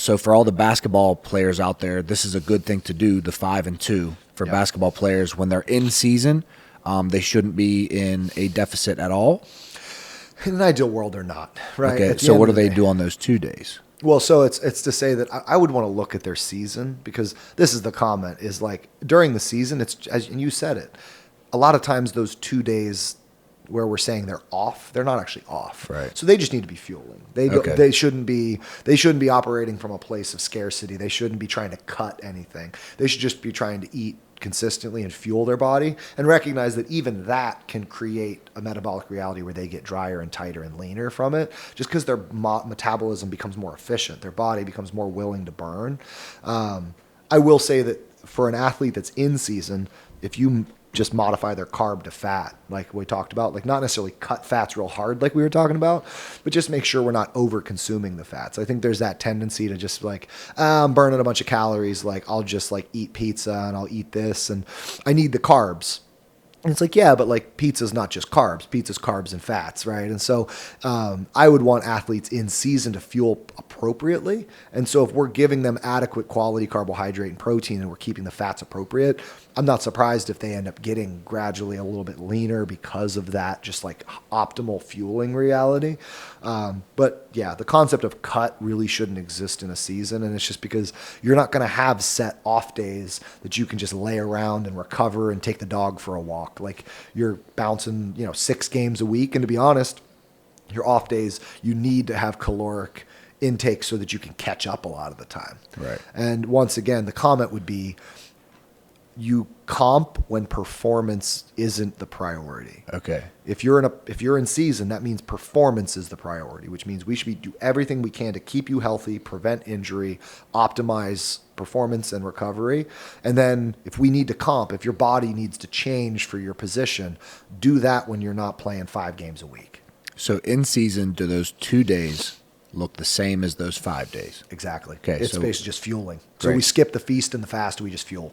So for all the basketball players out there, this is a good thing to do, the 5 and 2 for basketball players. When they're in season, they shouldn't be in a deficit at all. In an ideal world, they're not, right? Okay, so what do they do on those 2 days? Well, so it's to say that I would want to look at their season, because this is the comment, is like during the season, and you said it, a lot of times those 2 days where we're saying they're off, they're not actually off. Right. So they just need to be fueling. They shouldn't be operating from a place of scarcity. They shouldn't be trying to cut anything. They should just be trying to eat consistently and fuel their body, and recognize that even that can create a metabolic reality where they get drier and tighter and leaner from it, just because their metabolism becomes more efficient. Their body becomes more willing to burn. I will say that for an athlete that's in season, if you just modify their carb to fat, like we talked about, like not necessarily cut fats real hard like we were talking about, but just make sure we're not over consuming the fats. I think there's that tendency to just like, I'm burning a bunch of calories, like I'll just like eat pizza and I'll eat this and I need the carbs. And it's like, yeah, but like pizza's not just carbs. Pizza's carbs and fats, right? And so I would want athletes in season to fuel appropriately. And so if we're giving them adequate quality carbohydrate and protein and we're keeping the fats appropriate, I'm not surprised if they end up getting gradually a little bit leaner because of that, just like optimal fueling reality. But yeah, the concept of cut really shouldn't exist in a season. And it's just because you're not going to have set off days that you can just lay around and recover and take the dog for a walk. Like you're bouncing, 6 games a week. And to be honest, your off days, you need to have caloric intake so that you can catch up a lot of the time. Right. And once again, the comment would be, you comp when performance isn't the priority. Okay. If you're in season, that means performance is the priority, which means we should do everything we can to keep you healthy, prevent injury, optimize performance and recovery. And then if we need to comp, if your body needs to change for your position, do that when you're not playing 5 games a week. So in season, do those 2 days look the same as those 5 days? Exactly. Okay, It's so basically just fueling. So great. we skip the feast and the fast, we just fuel.